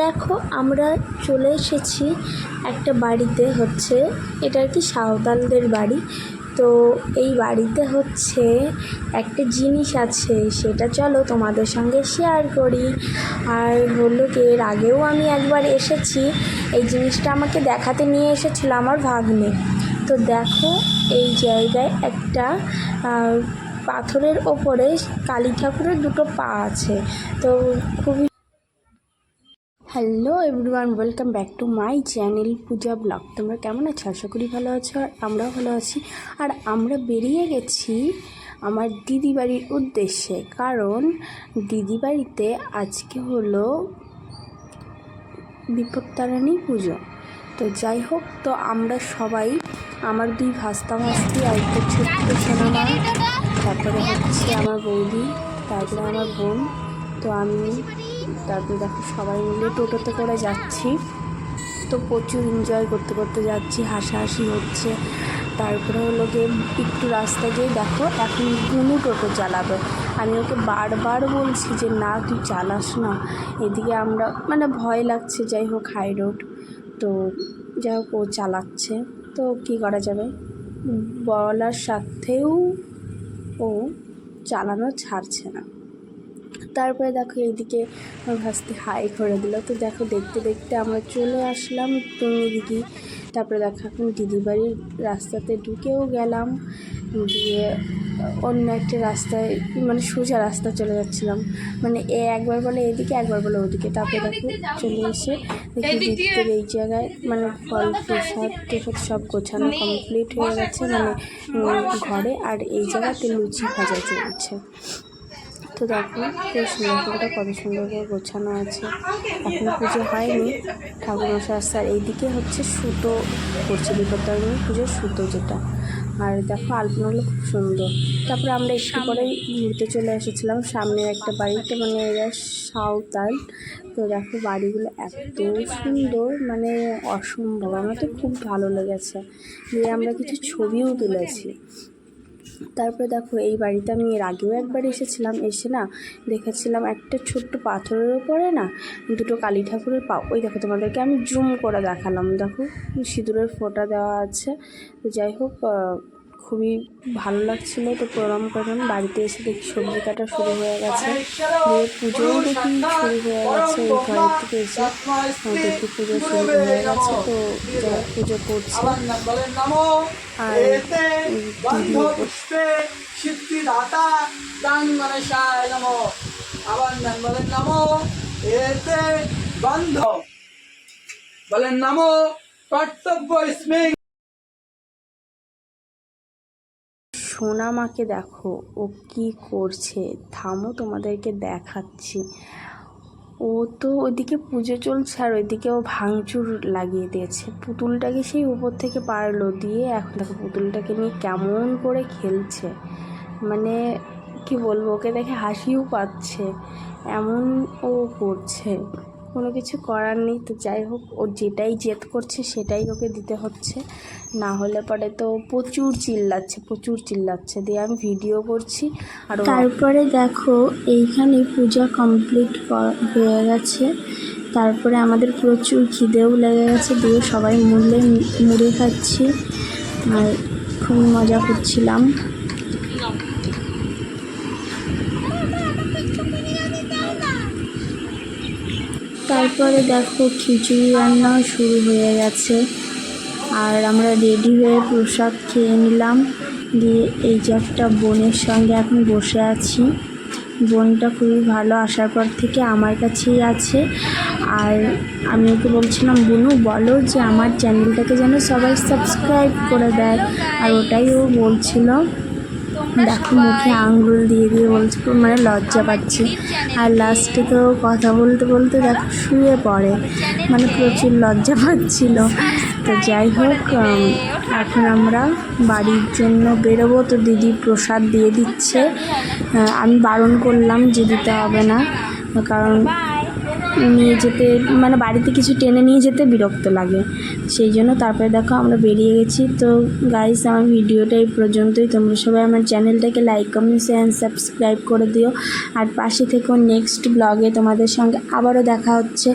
দেখো আমরা চলে এসেছি একটা বাড়িতে, হচ্ছে এটা আর কি সাঁওতালদের বাড়ি। তো এই বাড়িতে হচ্ছে একটা জিনিস আছে, সেটা চলো তোমাদের সঙ্গে শেয়ার করি। আর হলো কি, এর আগেও আমি একবার এসেছি, এই জিনিসটা আমাকে দেখাতে নিয়ে এসেছিল আমার ভাগ্নে। তো দেখো এই জায়গায় একটা পাথরের ওপরে কালী ঠাকুরের দুটো পা আছে। তো খুবই hello everyone, welcome back to my channel Puja blog. তোমরা কেমন আছো? আশা করি ভালো আছো, আর আমরাও ভালো আছি। আর আমরা বেরিয়ে গেছি আমার দিদি বাড়ির উদ্দেশ্যে, কারণ দিদি বাড়িতে আজকে হলো বিপত্তারিণী পুজো। তো যাই হোক, তো আমরা সবাই, আমার দুই ভাস্তা ভাস্তি আর একটা ছোট্ট সোনামা, তারপরে হচ্ছে আমার বৌদি, তারপরে আমার বোন, তো আমি, তারপরে দেখো সবাই মিলে টোটোতে করে যাচ্ছি। তো প্রচুর এনজয় করতে করতে যাচ্ছি, হাসাহাসি হচ্ছে। তারপরে হলো গিয়ে একটু রাস্তা গিয়ে দেখো এখন বুনু টোটো চালাবে। আমি ওকে বারবার বলছি যে না তুই চালাস না, এদিকে আমরা মানে ভয় লাগছে। যাই হোক হাই রোড, তো যাই হোক ও চালাচ্ছে, তো কী করা যাবে, বলার সাথেও ও চালানো ছাড়ছে না। তারপরে দেখো এইদিকে আমার ভাস্তি হাই করে দিল। তো দেখো দেখতে দেখতে আমরা চলে আসলাম দিদি। তারপরে দেখো এখন দিদি বাড়ির রাস্তাতে ঢুকেও গেলাম, দিয়ে অন্য একটা রাস্তায় মানে সোজা রাস্তা চলে যাচ্ছিলাম, মানে একবার বলে এদিকে একবার বলে ওদিকে। তারপরে দেখো চলে এসে দেখি দিদিদের এই জায়গায় মানে ফল প্রসাদ টোসাদ সব গোছানো কমপ্লিট হয়ে গেছে, মানে ঘরে। আর এই জায়গাতে লুচি ভাজা চলছে। তো দেখো খুব সুন্দর করে কত সুন্দর করে গোছানো আছে। এখন পুজো হয়নি, ঠাকুরমশাই আসছে। আর এইদিকে হচ্ছে সুতো করছে, বিপত্তারিণী পুজোর সুতো যেটা। আর দেখো আলপনাগুলো খুব সুন্দর। তারপরে আমরা একটু পরে ঘুরতে চলে এসেছিলাম সামনের একটা বাড়িতে, মানে এরা সাঁওতাল। তো দেখো বাড়িগুলো এত সুন্দর, মানে অসম্ভব, আমার তো খুব ভালো লেগেছে। দিয়ে আমরা কিছু ছবিও তুলেছি। তারপরে দেখো এই বাড়িতে আমি এর আগেও একবার এসেছিলাম, এসে না দেখেছিলাম একটা ছোট্ট পাথরের ওপরে না দুটো কালী ঠাকুরের পা। ওই দেখো তোমাদেরকে আমি জুম করে দেখালাম, দেখো সিঁদুরের ফোঁটা দেওয়া আছে। তো যাই হোক খুবই ভালো লাগছিলো। তো প্রণাম করলাম, বাড়িতে এসে দেখি সবজি কাটা শুরু হয়ে গেছে, দিয়ে পুজোও দেখি শুরু হয়ে গেছে। এই ঘরের থেকে এসে দেখি পুজো শুরু হয়ে গেছে। তো পুজো করছে। আর সিদ্ধিদাতা প্রাণ গণেশায় নমো। আবার বলেন নমো এতে বন্ধ, বলেন নমো কর্তব্য স্মিং। সোনামাকে দেখো ও কি করছে, থামো তোমাদেরকে দেখাচ্ছি। ও তো ওইদিকে পুজো চলছে আর ওইদিকে ও ভাঙচুর লাগিয়ে দিয়েছে। পুতুলটাকে সেই উপর থেকে পারলো, দিয়ে এখন দেখো পুতুলটাকে নিয়ে কেমন করে খেলছে, মানে কি বলবো, ওকে দেখে হাসিও পাচ্ছে, এমন ও করছে। কোনো কিছু করার নেই। তো যাই হোক ও যেটাই জেদ করছে সেটাই ওকে দিতে হচ্ছে, না হলে পরে তো প্রচুর চিল্লাচ্ছে। দিয়ে আমি ভিডিও করছি। আর তারপরে দেখো এইখানে পূজা কমপ্লিট হয়ে গেছে। তারপরে আমাদের প্রচুর খিদেও লেগে গেছে, দিয়ে সবাই মুড়ে খাচ্ছি আর খুব মজা করছিলাম। তারপরে দেখো খিচুড়ি রান্নাও শুরু হয়ে গেছে, আর আমরা রেডি হয়ে প্রসাদ খেয়ে নিলাম। দিয়ে এই যে একটা বোনের সঙ্গে এখন বসে আছি, বোনটা খুবই ভালো, আসার পর থেকে আমার কাছেই আছে। আর আমি ওকে বলছিলাম বুনু বলো যে আমার চ্যানেলটাকে যেন সবাই সাবস্ক্রাইব করে দেয়, আর ওটাই ও বলছিল। দেখো মুখে আঙ্গুল দিয়ে বলছে, মানে লজ্জা পাচ্ছি। আর লাস্টে তো কথা বলতে বলতে দেখো শুয়ে পড়ে, মানে প্রচুর লজ্জা পাচ্ছিল। তো যাই হোক এখন আমরা বাড়ির জন্য বেরোবো। তো দিদি প্রসাদ দিয়ে দিচ্ছে, আমি বারণ করলাম যে দিতে হবে না, কারণ নিয়ে যেতে মানে বাড়িতে কিছু টেনে নিয়ে যেতে বিরক্ত লাগে, সেই জন্য। তারপরে দেখো আমরা বেরিয়ে গেছি। তো গাইস আমার ভিডিওটা এই পর্যন্তই। তোমরা সবাই আমার চ্যানেলটাকে লাইক কমেন্ট শেয়ার সাবস্ক্রাইব করে দিও, আর পাশে থেকেও নেক্সট ব্লগে তোমাদের সঙ্গে আবারও দেখা হচ্ছে।